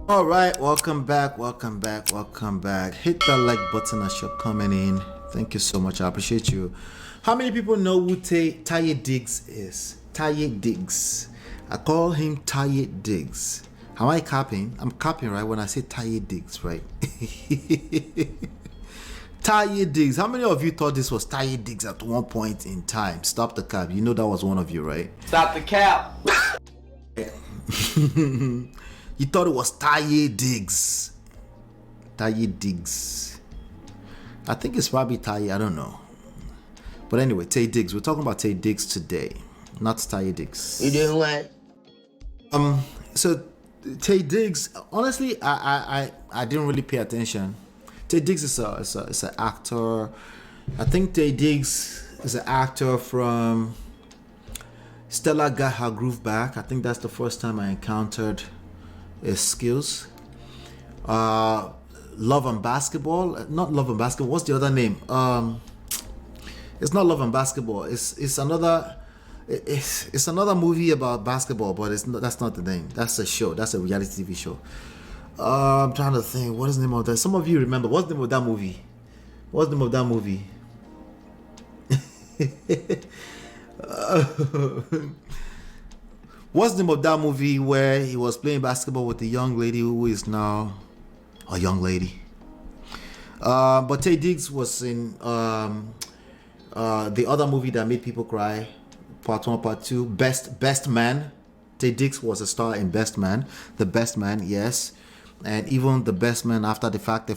All right, welcome back, welcome back, welcome back. Hit that like button as you're coming in. Thank you so much. I appreciate you. How many people know who Taye Diggs is? Taye Diggs. I call him Taye Diggs. Am I capping? I'm capping, right? When I say Taye Diggs, right? Taye Diggs. How many of you thought this was Taye Diggs at one point in time? Stop the cap. You know that was one of you, right? Stop the cap. You thought it was Taye Diggs. Taye Diggs. I think it's probably Taye. I don't know. But anyway, Taye Diggs. We're talking about Taye Diggs today, not Taye Diggs. You doing what? So Taye Diggs. Honestly, I didn't really pay attention. Taye Diggs is an actor. I think Taye Diggs is an actor from Stella Got Her Groove Back. I think that's the first time I encountered his skills. Love and Basketball. Not Love and Basketball. What's the other name? It's not Love and Basketball. It's another. It's another movie about basketball, but that's not the name. That's a show. That's a reality TV show. I'm trying to think. What is the name of that? Some of you remember. What's the name of that movie? What's the name of that movie? What's the name of that movie where he was playing basketball with the young lady who is now a young lady? But Taye Diggs was in the other movie that made people cry, Part 1, Part 2, Best Man. Taye Diggs was a star in Best Man, The Best Man, yes. And even The Best Man After the Fact,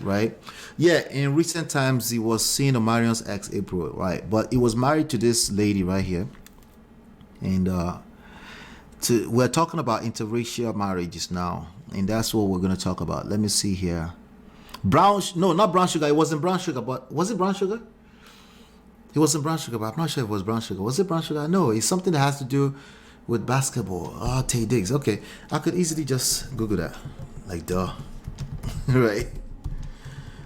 right? Yeah, in recent times, he was seen Omarion's ex, April, right? But he was married to this lady right here. And we're talking about interracial marriages now. And that's what we're going to talk about. Let me see here. Not brown sugar. It wasn't brown sugar, but was it brown sugar? It wasn't brown sugar, but I'm not sure if it was brown sugar. Was it brown sugar? No, it's something that has to do with basketball. Taye Diggs. Okay, I could easily just Google that. Like, duh. Right.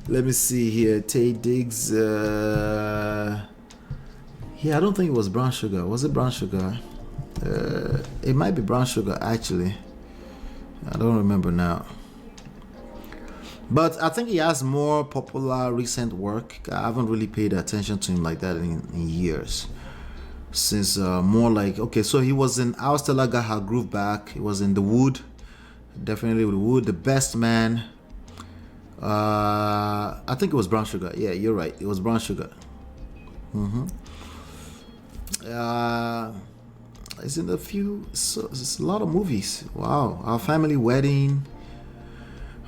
Let me see here. Taye Diggs. Yeah, I don't think it was brown sugar. Was it brown sugar? It might be brown sugar, actually. I don't remember now. But I think he has more popular recent work. I haven't really paid attention to him like that in years. Since more like, okay, so he was in Our Stella Got Her Groove Back. He was in The Wood. Definitely The Wood. The Best Man. I think it was brown sugar. Yeah, you're right. It was brown sugar. It's in a few, so it's a lot of movies. Wow. Our Family Wedding,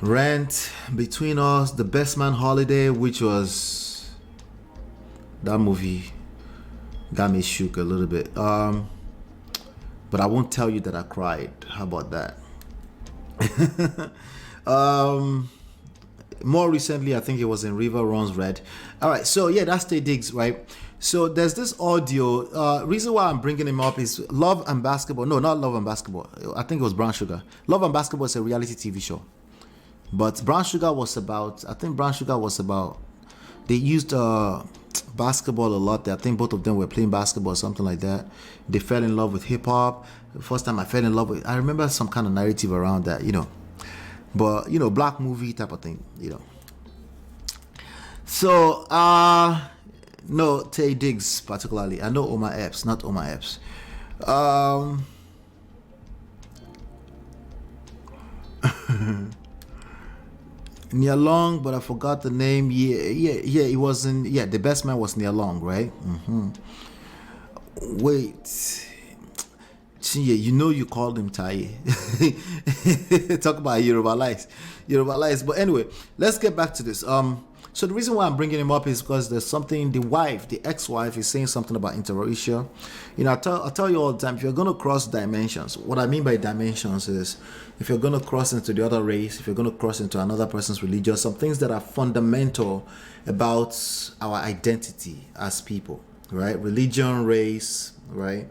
Rent, Between Us, The Best Man Holiday, which was, that movie got me shook a little bit. But I won't tell you that I cried. How about that? More recently, I think it was in River Runs Red. All right, so yeah, that's Taye Diggs, right? So there's this audio. Reason why I'm bringing him up is Love and Basketball. No, not Love and Basketball. I think it was Brown Sugar. Love and Basketball is a reality TV show. But Brown Sugar was about, they used basketball a lot. I think both of them were playing basketball or something like that. They fell in love with hip hop. The first time I fell in love with, I remember some kind of narrative around that, you know. But, you know, black movie type of thing, you know. So, no, Taye Diggs particularly. I know Omar Epps, not Omar Epps. Nia Long, but I forgot the name. Yeah. It wasn't. Yeah, The Best Man was Nia Long, right? Wait. Yeah, you know you called him Taye. Talk about Yoruba lies. But anyway, let's get back to this. So the reason why I'm bringing him up is because there's something. The ex-wife, is saying something about interracial. You know, I tell you all the time, if you're gonna cross dimensions, what I mean by dimensions is, if you're gonna cross into the other race, if you're gonna cross into another person's religion, some things that are fundamental about our identity as people, right? Religion, race, right?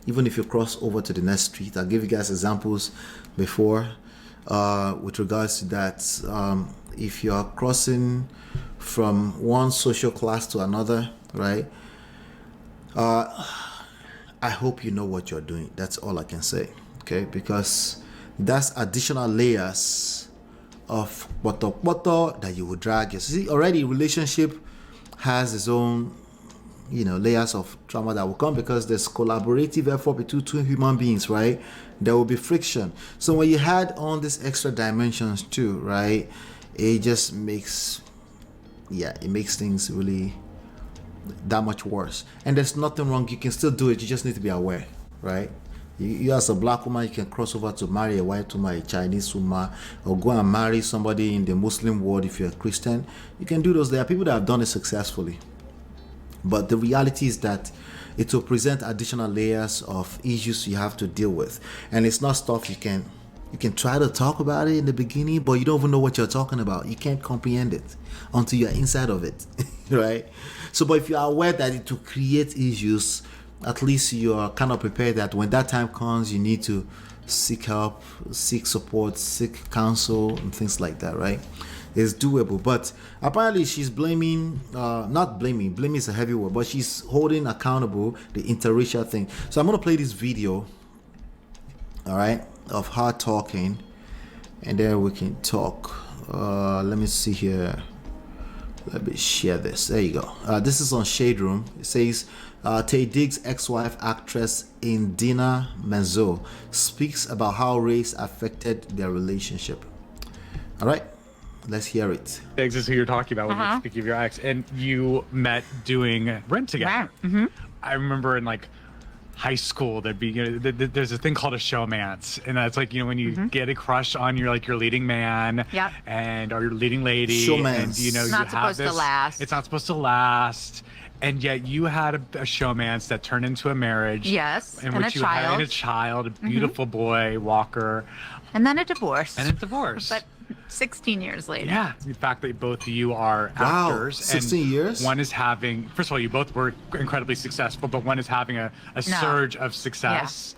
Even if you cross over to the next street, I'll give you guys examples before with regards to that. If you're crossing from one social class to another, right? I hope you know what you're doing. That's all I can say, okay? Because That's additional layers of poto that you would drag. You see, already relationship has its own, layers of trauma that will come because there's collaborative effort between two human beings, right? There will be friction. So when you add on these extra dimensions too, right, it just makes, it makes things really that much worse. And there's nothing wrong. You can still do it. You just need to be aware, right? You as a black woman, you can cross over to marry a white woman, a Chinese woman, or go and marry somebody in the Muslim world if you're a Christian. You can do those. There are people that have done it successfully. But the reality is that it will present additional layers of issues you have to deal with. And it's not stuff you can try to talk about it in the beginning, but you don't even know what you're talking about. You can't comprehend it until you're inside of it, right? So, but if you are aware that it will create issues, at least you're kind of prepared that when that time comes, you need to seek help, seek support, seek counsel, and things like that, right? It's doable. But apparently she's blaming, not blaming is a heavy word, but she's holding accountable the interracial thing. So I'm going to play this video, all right, of her talking, and then we can talk. Let me see here. Let me share this. There you go. This is on Shade Room. It says, Taye Diggs' ex-wife, actress Idina Menzel, speaks about how race affected their relationship. All right, let's hear it. Diggs is who you're talking about when you speak of your ex, and you met doing Rent together. Right. Mm-hmm. I remember in like high school there'd be there's a thing called a showmance, and that's like when you get a crush on your leading man, Yep. and or your leading lady, Showmance. and It's you not have supposed to this, last. It's not supposed to last, and yet you had a showmance that turned into a marriage. Yes, in and which a you child. had a child, a beautiful boy, Walker, And then a divorce. and a divorce. But 16 years later. Yeah, the fact that both of you are Wow, actors. 16 years? One is having, first of all, you both were incredibly successful, but one is having a surge of success.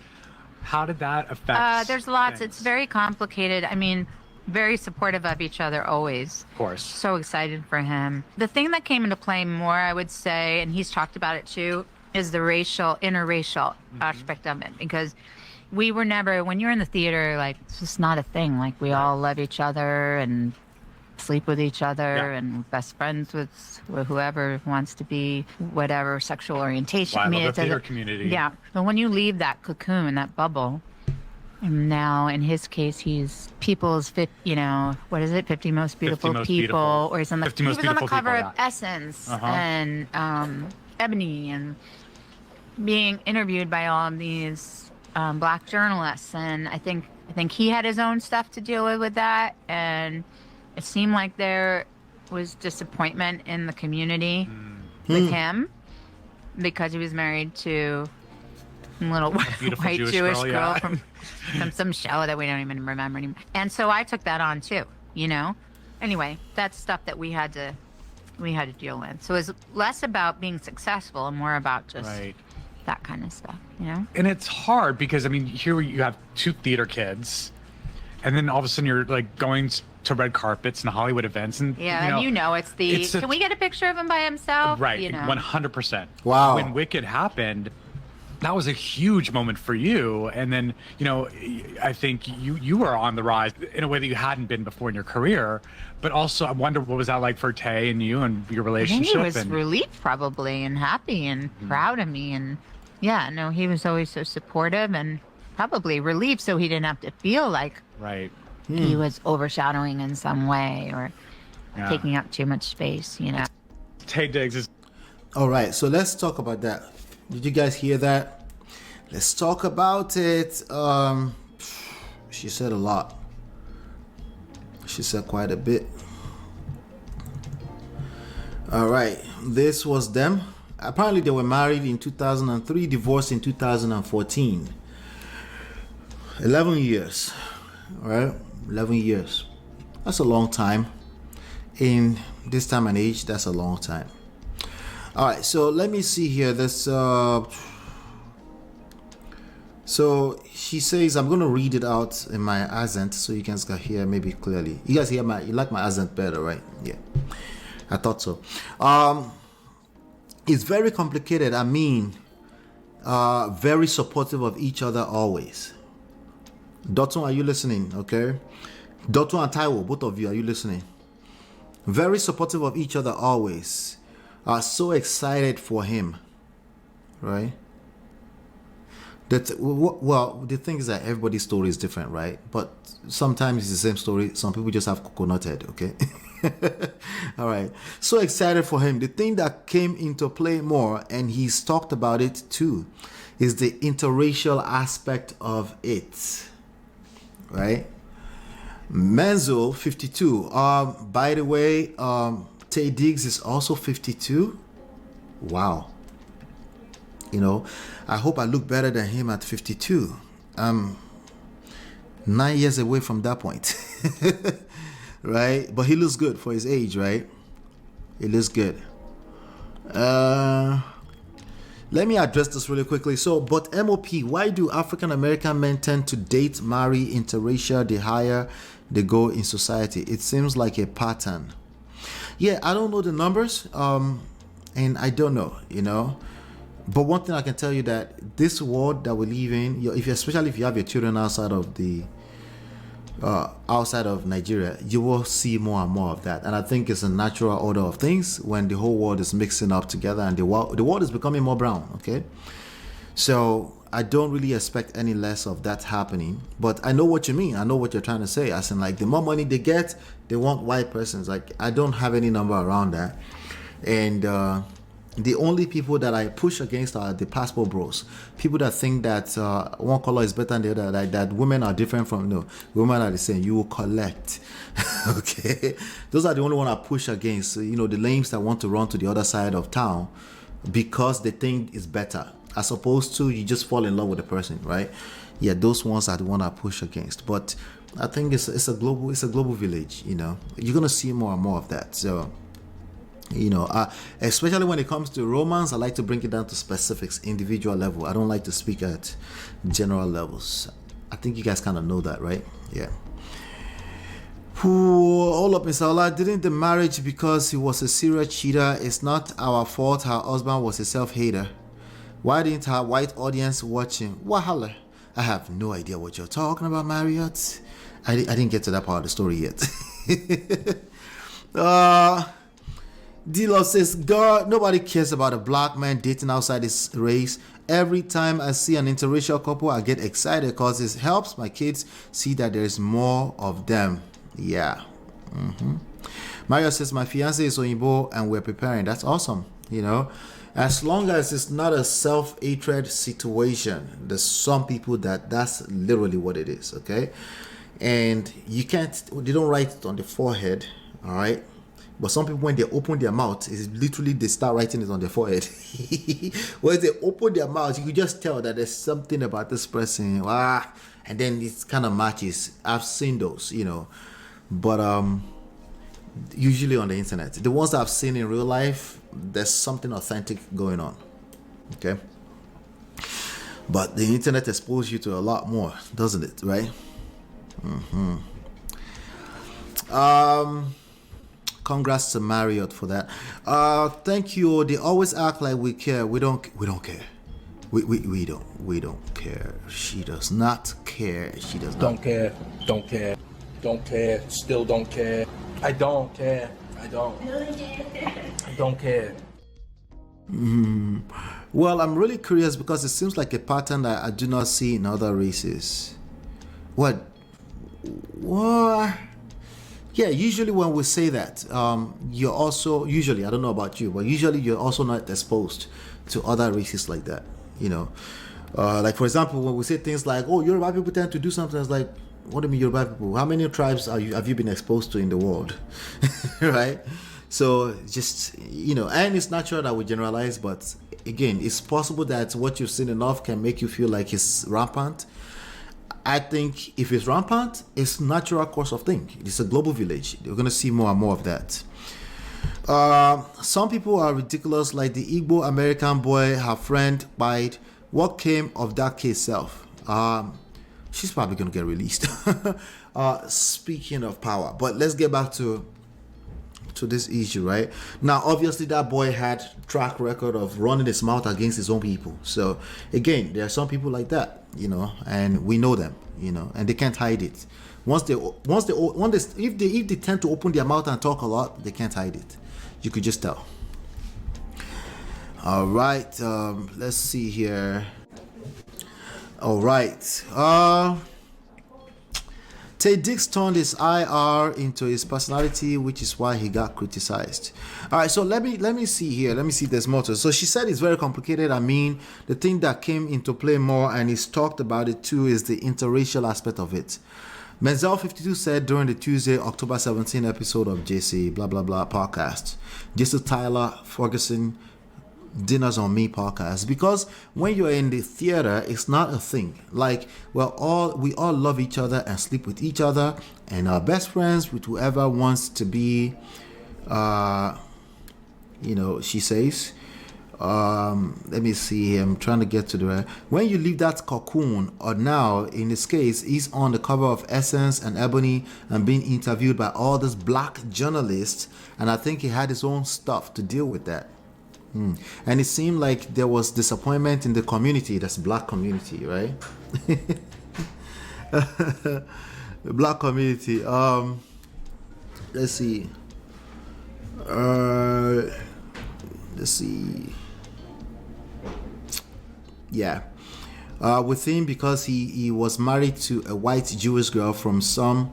How did that affect There's lots. things? It's very complicated. I mean, very supportive of each other always. Of course. So excited for him. The thing that came into play more, I would say, and he's talked about it too, is the interracial aspect of it. Because we were never, when you're in the theater, like, it's just not a thing. Like, we all love each other and sleep with each other and best friends with whoever wants to be, whatever sexual orientation. Well, I love it's the theater community. Yeah. But when you leave that cocoon, that bubble, and now in his case, he's people's, 50 most beautiful 50 most people, beautiful. or he's on the, 50 he most was on the beautiful cover people, of yeah. Essence and Ebony, and being interviewed by all of these black journalists, and I think he had his own stuff to deal with that, and it seemed like there was disappointment in the community with him because he was married to a little beautiful white Jewish girl yeah. from some show that we don't even remember anymore. And so I took that on too, Anyway, that's stuff that we had to deal with. So it was less about being successful and more about just that kind of stuff, And it's hard because, here you have two theater kids, and then all of a sudden you're like going to red carpets and Hollywood events. And can we get a picture of him by himself? Right, 100%. Wow. When Wicked happened, that was a huge moment for you. And then, I think you were on the rise in a way that you hadn't been before in your career. But also, I wonder, what was that like for Taye and you and your relationship? I think he was relieved probably, and happy and proud of me. And he was always so supportive and probably relieved, so he didn't have to feel like he was overshadowing in some way or taking up too much space, Taye Diggs is... All right, so let's talk about that. Did you guys hear that? Let's talk about it. She said a lot. She said quite a bit. All right, this was them. Apparently they were married in 2003, divorced in 2014. 11 years. All right, 11 years. That's a long time. In this time and age, that's a long time. All right, so let me see here. This so she says, I'm going to read it out in my accent so you guys can hear maybe clearly. You guys you like my accent better, right? Yeah, I thought so. It's very complicated. Very supportive of each other always. Dotun, are you listening? Okay. Dotun and Taiwo, both of you, are you listening? Very supportive of each other always. Are so excited for him, right? Well, the thing is that everybody's story is different, right? But sometimes it's the same story. Some people just have coconut head, okay? All right. So excited for him. The thing that came into play more, and he's talked about it too, is the interracial aspect of it, right? Menzel, 52. By the way, Taye Diggs is also 52. Wow. You know, I hope I look better than him at 52. I'm 9 years away from that point. Right? But he looks good for his age, right? He looks good. Let me address this really quickly. So, but MOP, why do African American men tend to date, marry interracial the higher they go in society? It seems like a pattern. Yeah, I don't know the numbers, and I don't know, you know. But one thing I can tell you that this world that we live in, especially if you have your children outside of Nigeria, you will see more and more of that. And I think it's a natural order of things when the whole world is mixing up together and the world is becoming more brown, okay? So I don't really expect any less of that happening. But I know what you mean. I know what you're trying to say. As in, like, the more money they get, they want white persons. Like, I don't have any number around that. And the only people that I push against are the passport bros. People that think that one color is better than the other, like that women are different from, no, women are the same. You will collect. Okay? Those are the only one I push against. You know, the lames that want to run to the other side of town because they think it's better. As opposed to you just fall in love with the person, right? Yeah, those ones are the one I push against. But I think it's a global village, you know. You're gonna see more and more of that. So, you know, especially when it comes to romance, I like to bring it down to specifics, individual level. I don't like to speak at general levels. I think you guys kind of know that, right? Yeah. All up, Mr. Ola, didn't the marriage because he was a serial cheater? It's not our fault her husband was a self-hater. Why didn't her white audience watch him? Wahala. I have no idea what you're talking about, Marriott. I didn't get to that part of the story yet. D-Love says, God, nobody cares about a black man dating outside his race. Every time I see an interracial couple, I get excited because it helps my kids see that there is more of them. Yeah. Mario says, my fiance is Oyinbo and we're preparing. That's awesome. You know, as long as it's not a self-hatred situation, there's some people that's literally what it is. Okay. And they don't write it on the forehead. All right. But some people, when they open their mouth, it's literally they start writing it on their forehead. When they open their mouth, you can just tell that there's something about this person. And then it kind of matches. I've seen those, you know. But usually on the internet. The ones that I've seen in real life, there's something authentic going on. Okay? But the internet exposes you to a lot more, doesn't it? Right? Congrats to Marriott for that. Thank you. They always act like we care. We don't care. We don't care. She does not care. She does not. Don't care. Still don't care. I don't care. I don't care. Well, I'm really curious because it seems like a pattern that I do not see in other races. What? Yeah, usually when we say that, you're also, usually, I don't know about you, but usually you're also not exposed to other races like that, you know. Like, for example, when we say things like, oh, Yoruba people tend to do something, it's like, what do you mean Yoruba people? How many tribes have you been exposed to in the world? Right? So just, you know, and it's natural that we generalize, but again, it's possible that what you've seen enough can make you feel like it's rampant. I think if it's rampant, it's natural course of thing. It's a global village. You're going to see more and more of that. Some people are ridiculous, like the Igbo American boy, her friend died. What came of that case self? She's probably going to get released. Speaking of power, but let's get back to to this issue, right? Now, obviously, that boy had track record of running his mouth against his own people. So, again, there are some people like that, and we know them, and they can't hide it. If they tend to open their mouth and talk a lot, they can't hide it. You could just tell. All right, let's see here. All right, Taye Diggs turned his IR into his personality, which is why he got criticized. All right, so let me see here. Let me see if there's more to it. So she said it's very complicated. I mean, the thing that came into play more, and he's talked about it too, is the interracial aspect of it. Menzel 52 said during the Tuesday, October 17 episode of JC blah blah blah podcast, Jesse Tyler Ferguson Dinners on Me podcast, because when you're in the theater, it's not a thing. Like, we all love each other and sleep with each other and are best friends with whoever wants to be. She says. Let me see. I'm trying to get to the. When you leave that cocoon, or now in this case, he's on the cover of Essence and Ebony and being interviewed by all these black journalists, and I think he had his own stuff to deal with that. And it seemed like there was disappointment in the community, that's black community, right? The black community. Let's see. Yeah. With him, because he was married to a white Jewish girl from some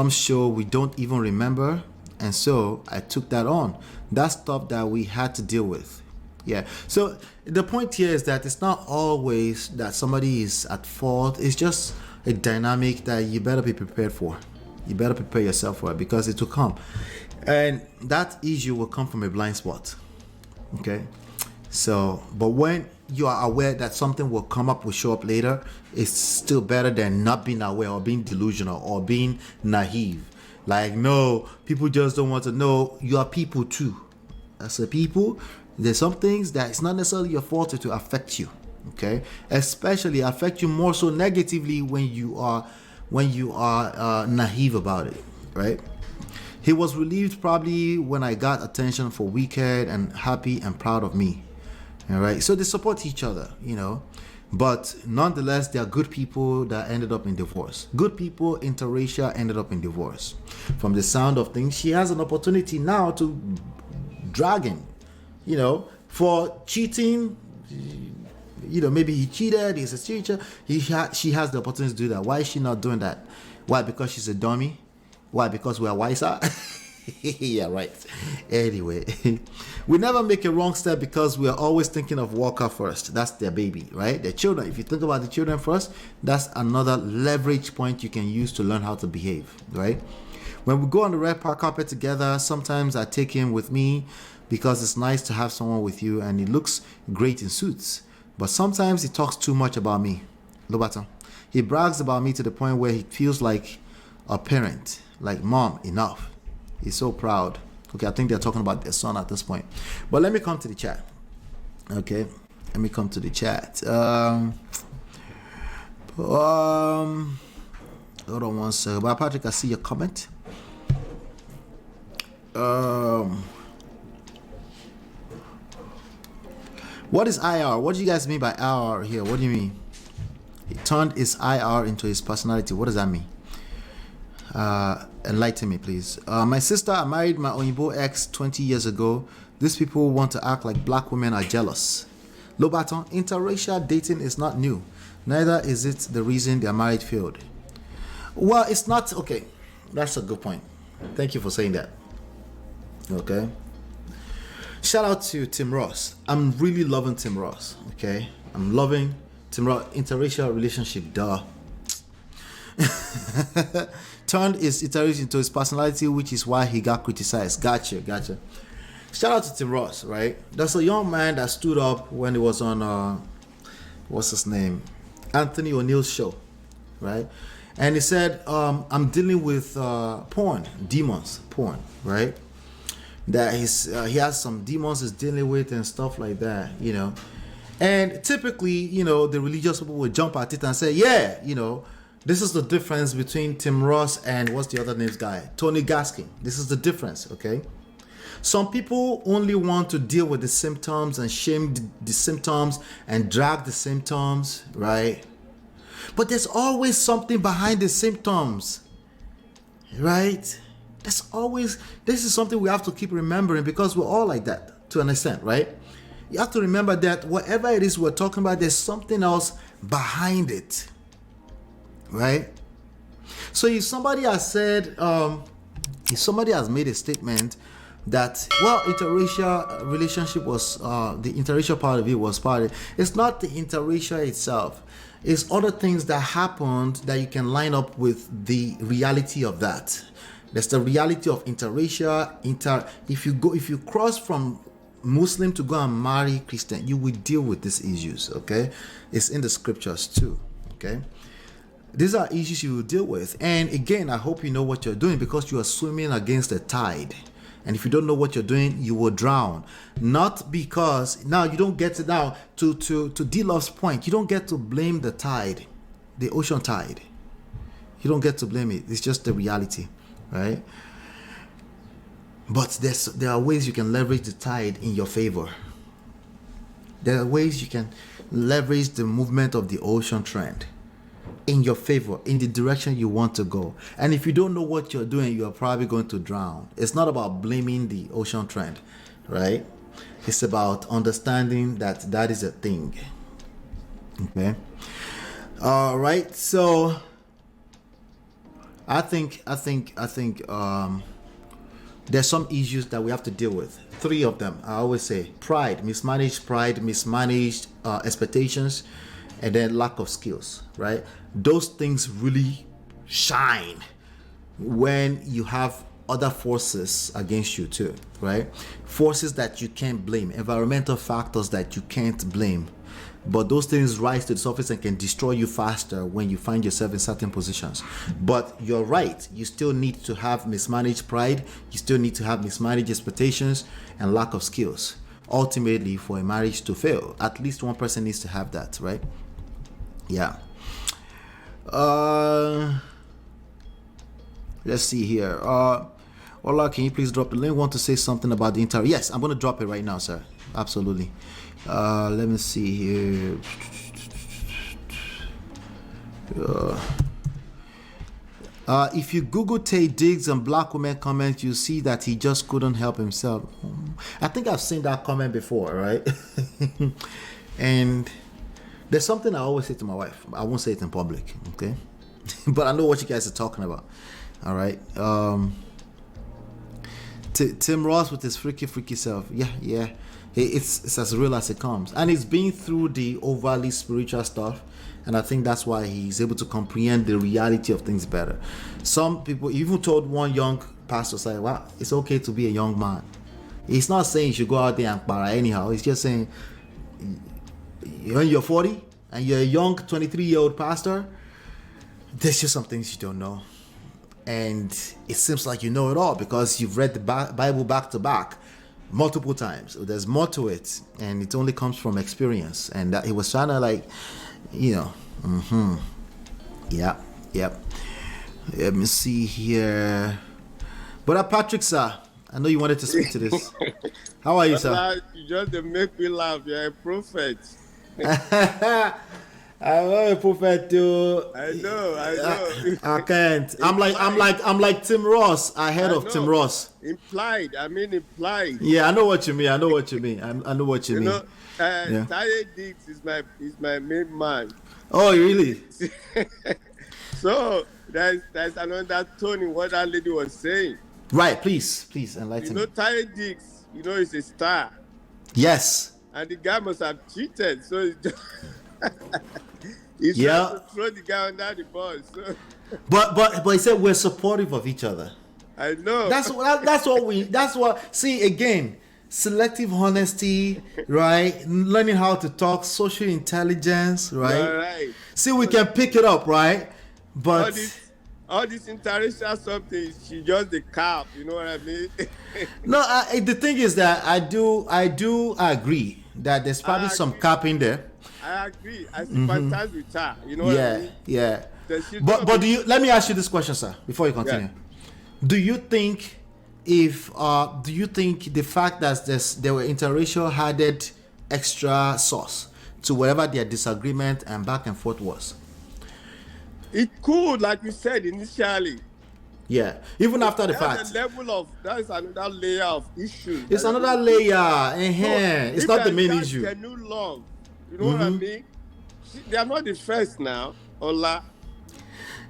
show we don't even remember. And so I took that on. That's stuff that we had to deal with. Yeah. So the point here is that it's not always that somebody is at fault. It's just a dynamic that you better be prepared for. You better prepare yourself for it, because it will come. And that issue will come from a blind spot. Okay. So, but when you are aware that something will show up later, it's still better than not being aware or being delusional or being naive. Like, no, people just don't want to know. You are people too. As a people, there's some things that it's not necessarily your fault to affect you. Okay, especially affect you more so negatively when you are naive about it, right? He was relieved probably when I got attention for Wicked and happy and proud of me. All right, so they support each other, but nonetheless, there are good people that ended up in divorce. Good people, interracial, ended up in divorce. From the sound of things, she has an opportunity now to drag him, for cheating. Maybe he cheated, he's a teacher. She has the opportunity to do that. Why is she not doing that? Why? Because she's a dummy? Why? Because we are wiser? Yeah, right. Anyway, we never make a wrong step because we are always thinking of Walker first. That's their baby, right? Their children. If you think about the children first, that's another leverage point you can use to learn how to behave, right? When we go on the red carpet together, sometimes I take him with me because it's nice to have someone with you and he looks great in suits. But sometimes he talks too much about me. Lobato. He brags about me to the point where he feels like a parent, like, mom, enough. He's so proud. Okay, I think they're talking about their son at this point. But let me come to the chat. Okay, let me come to the chat. Hold on one second. But Patrick, I see your comment. What is IR? What do you guys mean by IR here? What do you mean? He turned his IR into his personality. What does that mean? Enlighten me, please. My sister, I married my Oyinbo ex 20 years ago. These people want to act like black women are jealous. Lobaton, interracial dating is not new. Neither is it the reason their marriage failed. Well, it's not. Okay, that's a good point. Thank you for saying that. Okay. Shout out to Tim Ross. I'm really loving Tim Ross. Okay. I'm loving Tim Ross. Interracial relationship, duh. Turned his iteration into his personality, which is why he got criticized. Gotcha. Shout out to Tim Ross, right? That's a young man that stood up when he was on what's his name? Anthony O'Neill's show, right? And he said, I'm dealing with demons, right? That he has some demons he's dealing with and stuff like that, And typically, the religious people would jump at it and say, yeah, This is the difference between Tim Ross and what's the other name's guy? Tony Gaskin. This is the difference, okay? Some people only want to deal with the symptoms and shame the symptoms and drag the symptoms, right? But there's always something behind the symptoms, right? This is something we have to keep remembering, because we're all like that to an extent, right? You have to remember that whatever it is we're talking about, there's something else behind it, right? So if somebody has said, if somebody has made a statement that, well, interracial relationship was, the interracial part of it was part of it, it's not the interracial itself. It's other things that happened that you can line up with the reality of that. There's the reality of interracial, if you cross from Muslim to go and marry Christian, you will deal with these issues, okay? It's in the scriptures too, okay? These are issues you will deal with. And again, I hope you know what you're doing, because you are swimming against the tide. And if you don't know what you're doing, you will drown. Not because, now you don't get to, now to D-Love's point, you don't get to blame the tide, the ocean tide. You don't get to blame it. It's just the reality, right? But there are ways you can leverage the tide in your favor. There are ways you can leverage the movement of the ocean trend in your favor, in the direction you want to go. And if you don't know what you're doing, you're probably going to drown. It's not about blaming the ocean trend, right? It's about understanding that that is a thing. Okay. All right. So I think there's some issues that we have to deal with. 3 of them, I always say: pride, mismanaged expectations, and then lack of skills, right? Those things really shine when you have other forces against you too, right? Forces that you can't blame, environmental factors that you can't blame. But those things rise to the surface and can destroy you faster when you find yourself in certain positions. But you're right, you still need to have mismanaged pride, you still need to have mismanaged expectations and lack of skills. Ultimately, for a marriage to fail, at least one person needs to have that, right? Yeah. Let's see here. Ola, can you please drop the link? Want to say something about the entire? Yes, I'm going to drop it right now, sir. Absolutely. Let me see here. If you Google Taye Diggs and black women comments, you see that he just couldn't help himself. I think I've seen that comment before, right? And there's something I always say to my wife. I won't say it in public, okay? But I know what you guys are talking about. All right. Tim Ross with his freaky self. Yeah. It's as real as it comes. And he's been through the overly spiritual stuff. And I think that's why he's able to comprehend the reality of things better. Some people even told one young pastor, say, well, it's okay to be a young man. He's not saying you should go out there and para anyhow. He's just saying, when you're 40 and you're a young 23-year-old pastor, there's just some things you don't know. And it seems like you know it all because you've read the Bible back to back multiple times. There's more to it, and it only comes from experience. And that he was trying to, like, you know, Yep. Let me see here. But Patrick, sir, I know you wanted to speak to this. How are you, sir? You just make me laugh. You're a prophet. I'm not a prophet too. I know. I can't. I'm like Tim Ross, ahead of Tim Ross. Implied. Yeah, I know what you mean. I know what you mean. Taye Diggs is my main man. Oh, really? So there's another tone in what that lady was saying. Right, please enlighten me. Taye Diggs, he's a star. Yes. And the guy must have cheated, so he's trying to throw the guy under the bus. So. But he said we're supportive of each other. I know. That's what. See, again, selective honesty, right? Learning how to talk, social intelligence, right? Right. See, we can pick it up, right? But all this interracial something, she just the cap. You know what I mean? No, the thing is that I do agree that there's probably some cap in there. I agree. I sympathize with her. You know what I mean? Yeah. But let me ask you this question, sir, before you continue. Yeah. Do you think the fact that there were interracial added extra sauce to whatever their disagreement and back and forth was? It could, like you said initially. Yeah, even after the fact. That is another layer of issues. It's another layer. It's not the main issue. Genuine love, you know what I mean? They are not the first now, Ola.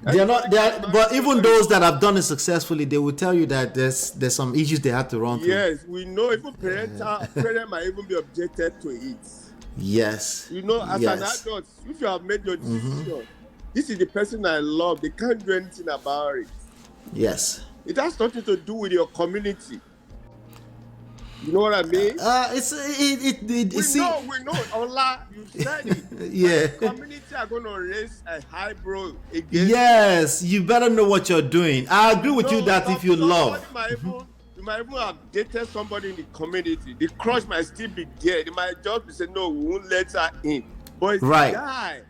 They are not. But even those that have done it successfully, they will tell you that there's some issues they had to run through. Yes, we know. Even parents might even be objected to it. Yes. You know, as an adult, if you have made your decision, this is the person I love. They can't do anything about it. Yes. It has nothing to do with your community. You know what I mean? We know. Ola, you said it. Yeah. The community are going to raise a high brow against. Yes, you better know what you're doing. I agree with you that if you love. You might even have dated somebody in the community. The crush might still be there. They might just be saying, no, we won't let her in. But it's right. the guy.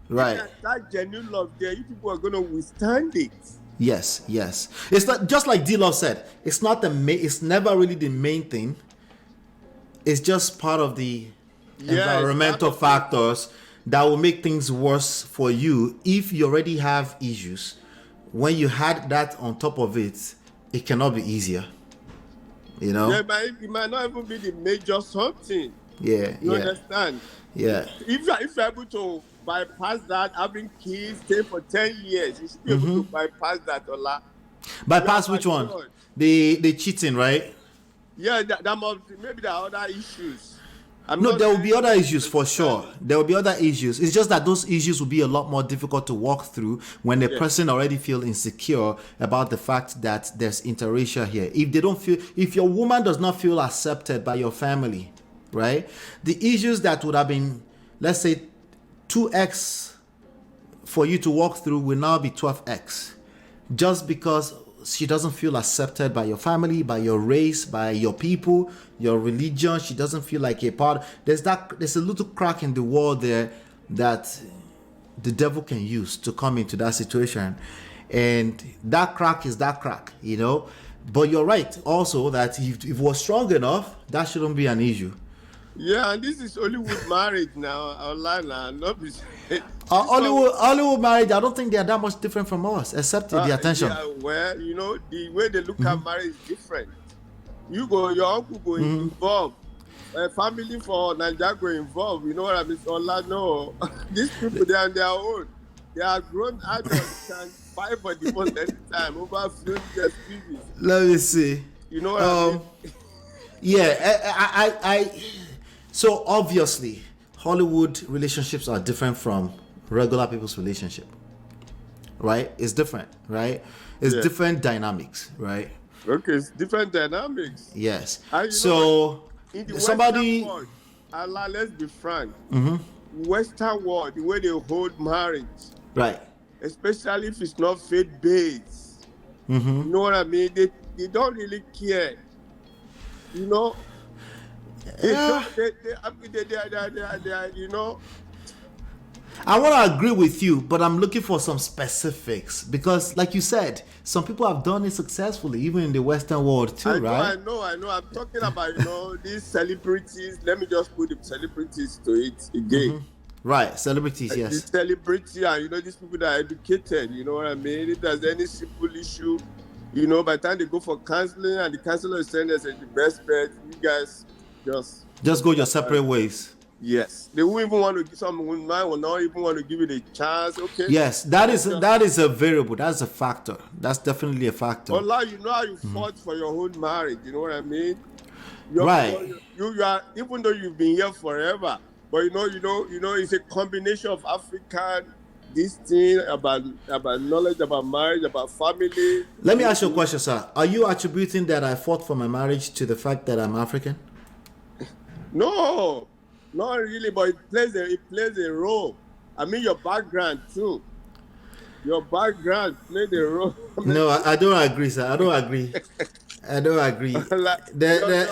Right. That genuine love there, you people are going to withstand it. Yes. It's not just like D-Love said. It's not it's never really the main thing. It's just part of the environmental factors that will make things worse for you if you already have issues. When you had that on top of it, it cannot be easier. You know? Yeah, but it might not even be the major something. Yeah. You understand? Yeah. If you're able to bypass that, having kids, stay for 10 years, you should be able to bypass that, Ola. Bypass which one? The cheating, right? Yeah, that must, maybe there are other issues. There will be other issues for sure. There will be other issues. It's just that those issues will be a lot more difficult to walk through when the person already feel insecure about the fact that there's interracial here. If your woman does not feel accepted by your family, right? The issues that would have been, let's say, 2x for you to walk through will now be 12x, just because she doesn't feel accepted by your family, by your race, by your people, your religion. She doesn't feel like a part. There's a little crack in the wall there that the devil can use to come into that situation, and that crack is that crack, you know. But you're right also that if it was strong enough, that shouldn't be an issue. Yeah, and this is Hollywood marriage now, online now, not be Hollywood marriage, I don't think they are that much different from us, except the attention. Yeah, well, you know, the way they look at marriage is different. Your uncle go involved, family for Nigeria go involved. You know what I mean? No, these people, they are on their own. They are grown adults and fight for divorce anytime over few excuses. Let me see. You know what I mean? Yeah, so obviously, Hollywood relationships are different from regular people's relationship, right? It's different, right? It's different dynamics, right? Okay, it's different dynamics. Yes. So in the Western world, Allah, let's be frank. Western world, the way they hold marriage, right? Especially if it's not faith-based, you know what I mean? They don't really care, you know. They you know. I want to agree with you, but I'm looking for some specifics because, like you said, some people have done it successfully, even in the Western world too, right? I know. I'm talking about, you know, these celebrities. Let me just put the celebrities to it again. Right, celebrities, yes. These celebrities, and you know, these people that are educated. You know what I mean? If there's any simple issue, you know, by the time they go for counseling, and the counselor is saying that's the best bet, you guys just go your separate ways. Yes, they won't even want to give someone. Will not even want to give it a chance. Okay. Yes, that is a variable. That's a factor. That's definitely a factor. Allah, you know how you fought for your whole marriage. You know what I mean? Right. You are, even though you've been here forever, but you know, it's a combination of African, this thing about knowledge, about marriage, about family. Let me ask you a question, sir. Are you attributing that I fought for my marriage to the fact that I'm African? No, not really, but it plays a role. I mean, your background too. Your background played a role. No, I don't agree, sir. I don't agree. Like,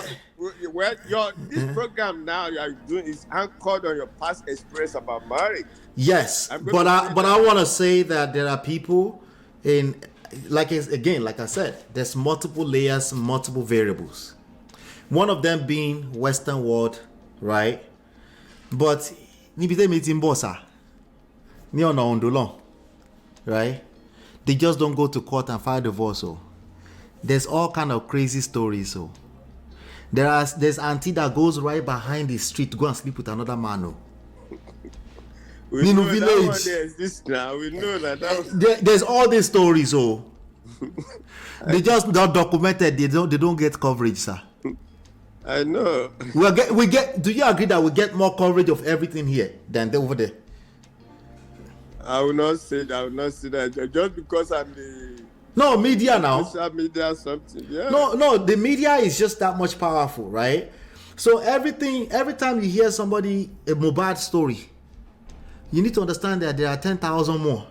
this program now you are doing is anchored on your past experience about marriage. Yes, but I want to say that there are people in, like I said, there's multiple layers, multiple variables. One of them being Western world, right? But right? They just don't go to court and file divorce. So there's all kind of crazy stories. So there's auntie that goes right behind the street to go and sleep with another man. Oh. We know village. That one there exists now. We know that. There's all these stories. So they just not documented. They don't get coverage, sir. I know. We get. Do you agree that we get more coverage of everything here than over there? I will not say that. Just because I'm the media now. Social media something. Yeah. No. The media is just that much powerful, right? So every time you hear somebody a Mohbad story, you need to understand that there are 10,000 more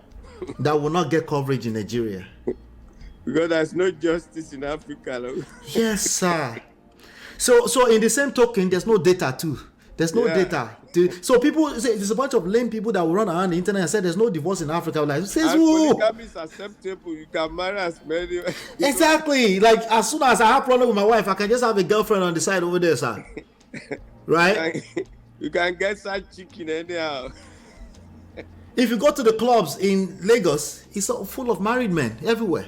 that will not get coverage in Nigeria. Because there's no justice in Africa. Yes, sir. So in the same token, there's no data too. There's no data. So people say there's a bunch of lame people that will run around the internet and say there's no divorce in Africa. Like, says who? Polygamy is acceptable. You can marry as many. Exactly. Like as soon as I have problem with my wife, I can just have a girlfriend on the side over there, sir. Right? You can get such chicken anyhow. If you go to the clubs in Lagos, it's full of married men everywhere.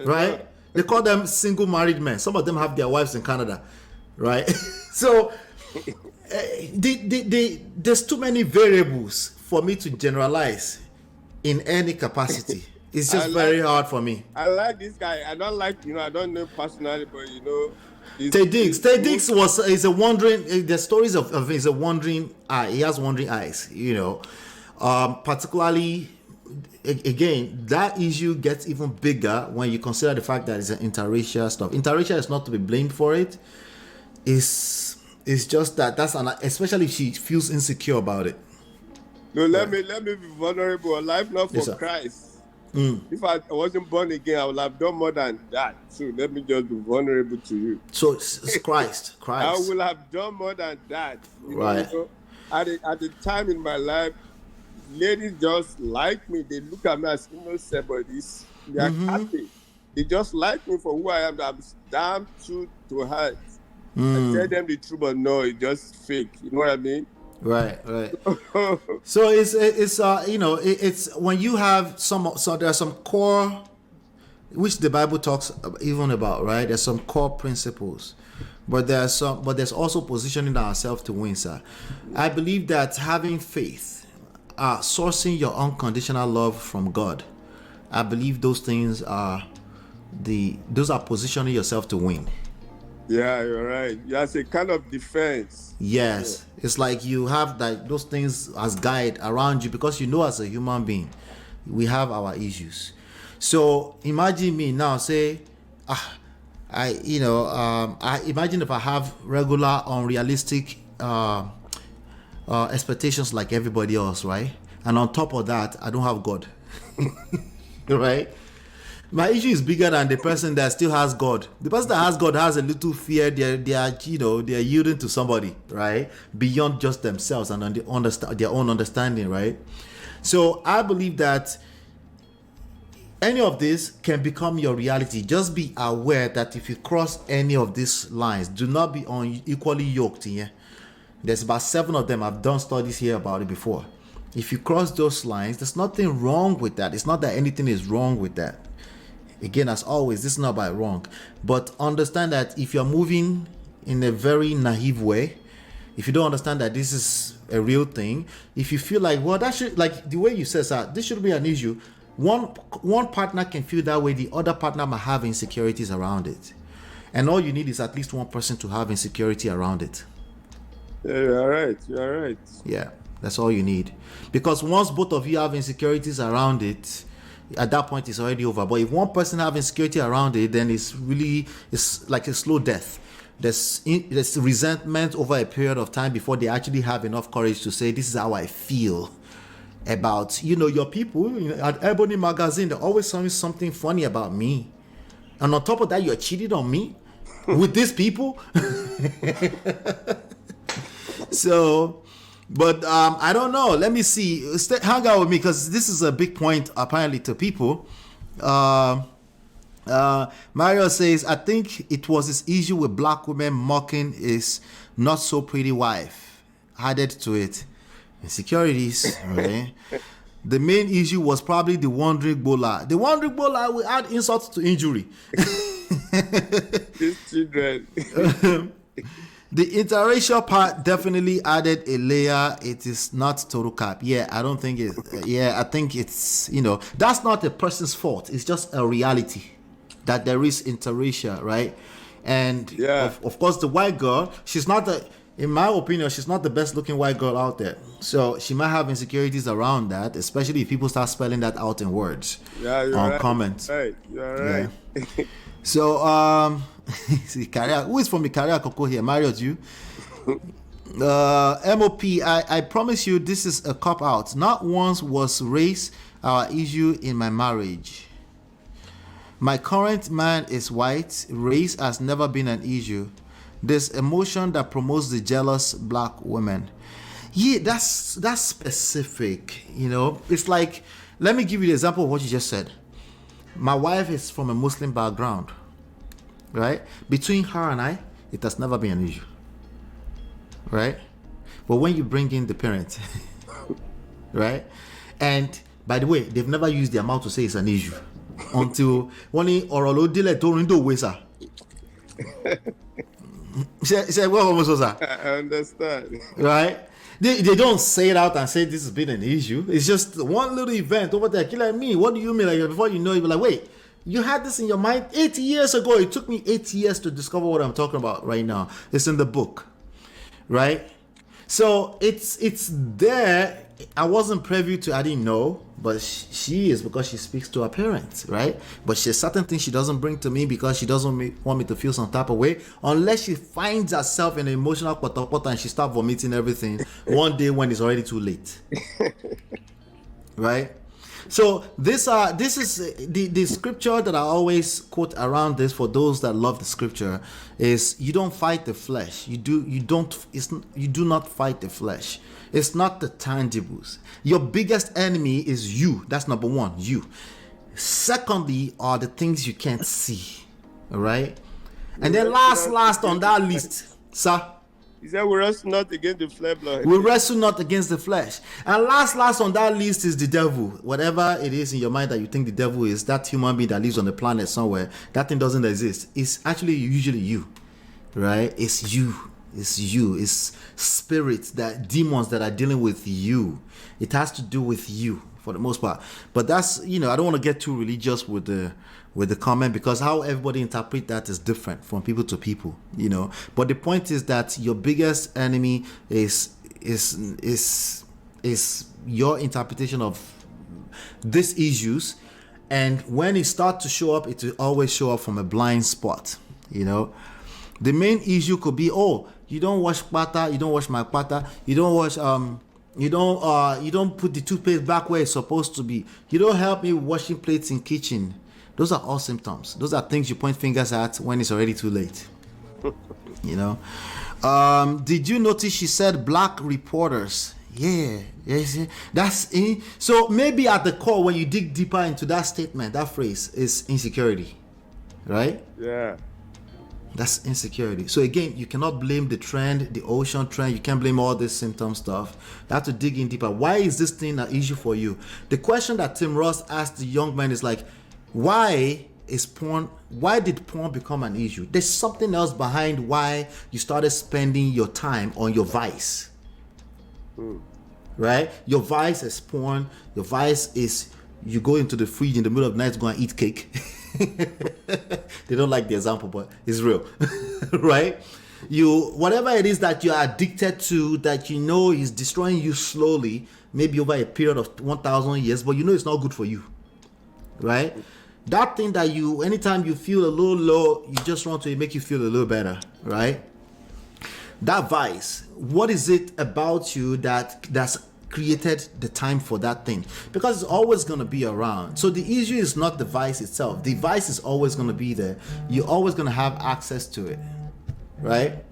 Right? They call them single married men. Some of them have their wives in Canada, right? So there's too many variables for me to generalize in any capacity. It's just very hard for me. I like this guy. I don't like, I don't know personally, but Taye Diggs is a wandering. The stories of is a wandering eye. He has wandering eyes, particularly. Again, that issue gets even bigger when you consider the fact that it's an interracial stuff. Interracial is not to be blamed for it. It's just that's especially if she feels insecure about it. No, let me be vulnerable. Life not for Christ. If I wasn't born again, I would have done more than that. So let me just be vulnerable to you. So it's Christ. I will have done more than that. Right. At the time in my life, ladies just like me. They look at me as innocent, but they are happy. They just like me for who I am. I'm damn true to heart. I tell them the truth, but no, it's just fake. You know what I mean? Right. So it's when you have so there are some core, which the Bible talks even about, right? There's some core principles. But there's also positioning ourselves to win, sir. I believe that having faith, sourcing your unconditional love from God, I believe those things are positioning yourself to win. Yeah, you're right. That's a kind of defense. Yes, it's like you have those things as guide around you, because as a human being, we have our issues. So imagine me now say, I imagine if I have regular unrealistic expectations like everybody else, right? And on top of that, I don't have God. Right? My issue is bigger than the person that still has God. The person that has God has a little fear. They are yielding to somebody, right? Beyond just themselves and their own understanding, right? So I believe that any of this can become your reality. Just be aware that if you cross any of these lines, do not be unequally yoked. Yeah? There's about 7 of them. I've done studies here about it before. If you cross those lines, there's nothing wrong with that. It's not that anything is wrong with that. Again, as always, this is not about wrong. But understand that if you're moving in a very naive way, if you don't understand that this is a real thing, if you feel like, well, that should, like the way you said, sir, this should be an issue. One partner can feel that way. The other partner might have insecurities around it. And all you need is at least one person to have insecurity around it. Yeah, you're right. Yeah, that's all you need. Because once both of you have insecurities around it, at that point it's already over. But if one person have insecurity around it, then it's like a slow death. There's resentment over a period of time before they actually have enough courage to say, this is how I feel about your people. At Ebony Magazine, they're always saying something funny about me, and on top of that, you're cheating on me. with these people. So, but I don't know. Let me see. Hang out with me because this is a big point apparently to people. Mario says, I think it was his issue with black women mocking his not so pretty wife. Added to it, insecurities. Right? The main issue was probably the wandering bola. The wandering bola will add insult to injury. These children. The interracial part definitely added a layer. It is not total cap. Yeah, I don't think it. Yeah, I think it's, that's not a person's fault. It's just a reality that there is interracial, right? And of course, the white girl, she's not in my opinion, she's not the best looking white girl out there. So she might have insecurities around that, especially if people start spelling that out in words on comments. Right, you're right. Yeah. So, see, who is from the Career Coco here? Mario, you? MOP, I promise you this is a cop out. Not once was race our issue in my marriage. My current man is white. Race has never been an issue. There's emotion that promotes the jealous black women. Yeah, that's specific. It's like, let me give you the example of what you just said. My wife is from a Muslim background, right? Between her and I, it has never been an issue, right? But when you bring in the parent, right? And by the way, they've never used their mouth to say it's an issue until one orolo dile torindo wesa. Say what almost was that? I understand. Right? They don't say it out and say this has been an issue. It's just one little event over there. Like me, what do you mean? Like before you know, you'll be like, wait, you had this in your mind 8 years ago. It took me 8 years to discover what I'm talking about right now. It's in the book, right? So it's there. I wasn't privy to. I didn't know, but she is, because she speaks to her parents, right? But there's certain things she doesn't bring to me because she doesn't want me to feel some type of way, unless she finds herself in an emotional potapota and she starts vomiting everything one day when it's already too late, right? So this is the scripture that I always quote around this for those that love the scripture is, you don't fight the flesh. You do not fight the flesh. It's not the tangibles. Your biggest enemy is you. That's number one, you. Secondly are the things you can't see. All right? And then last on that list, sir. He said, we wrestle not against the flesh, blood. We wrestle not against the flesh. And last on that list is the devil. Whatever it is in your mind that you think the devil is, that human being that lives on the planet somewhere, that thing doesn't exist. It's actually usually you, right? It's you. It's you. It's spirits, that demons that are dealing with you. It has to do with you for the most part. But that's, I don't want to get too religious with the comment, because how everybody interpret that is different from people to people, But the point is that your biggest enemy is your interpretation of these issues, and when it starts to show up, it will always show up from a blind spot, The main issue could be, you don't wash pata, you don't wash my pata, you don't wash you don't put the toothpaste back where it's supposed to be, you don't help me with washing plates in kitchen. Those are all symptoms. Those are things you point fingers at when it's already too late. Did you notice she said black reporters? Yeah. That's in. So maybe at the core, when you dig deeper into that statement, that phrase is insecurity, right? Yeah. That's insecurity. So again, you cannot blame the trend, the ocean trend. You can't blame all this symptom stuff. You have to dig in deeper. Why is this thing an issue for you? The question that Tim Ross asked the young man is like, why did porn become an issue? There's something else behind why you started spending your time on your vice. Right? Your vice is porn. Your vice is you go into the fridge in the middle of the night to go and eat cake. They don't like the example, but it's real. Right? Whatever it is that you are addicted to, that is destroying you slowly, maybe over a period of 1,000 years, but it's not good for you. Right? That thing that anytime you feel a little low, you just want to make you feel a little better, right? That vice, what is it about you that's created the time for that thing, because it's always going to be around. So the issue is not the device itself. The device is always going to be there. You're always going to have access to it, right?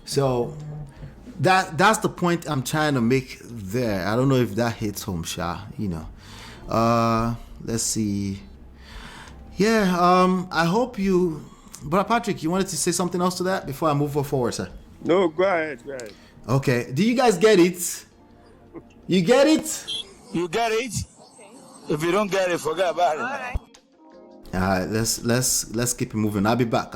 So that's the point I'm trying to make there. I don't know if that hits home, Sha. Let's see. Yeah, I hope you, Brother Patrick, you wanted to say something else to that before I move forward, sir? No, go ahead. Okay. Do you guys get it? You get it? You get it? If you don't get it, forget about it. All right. Let's keep it moving. I'll be back.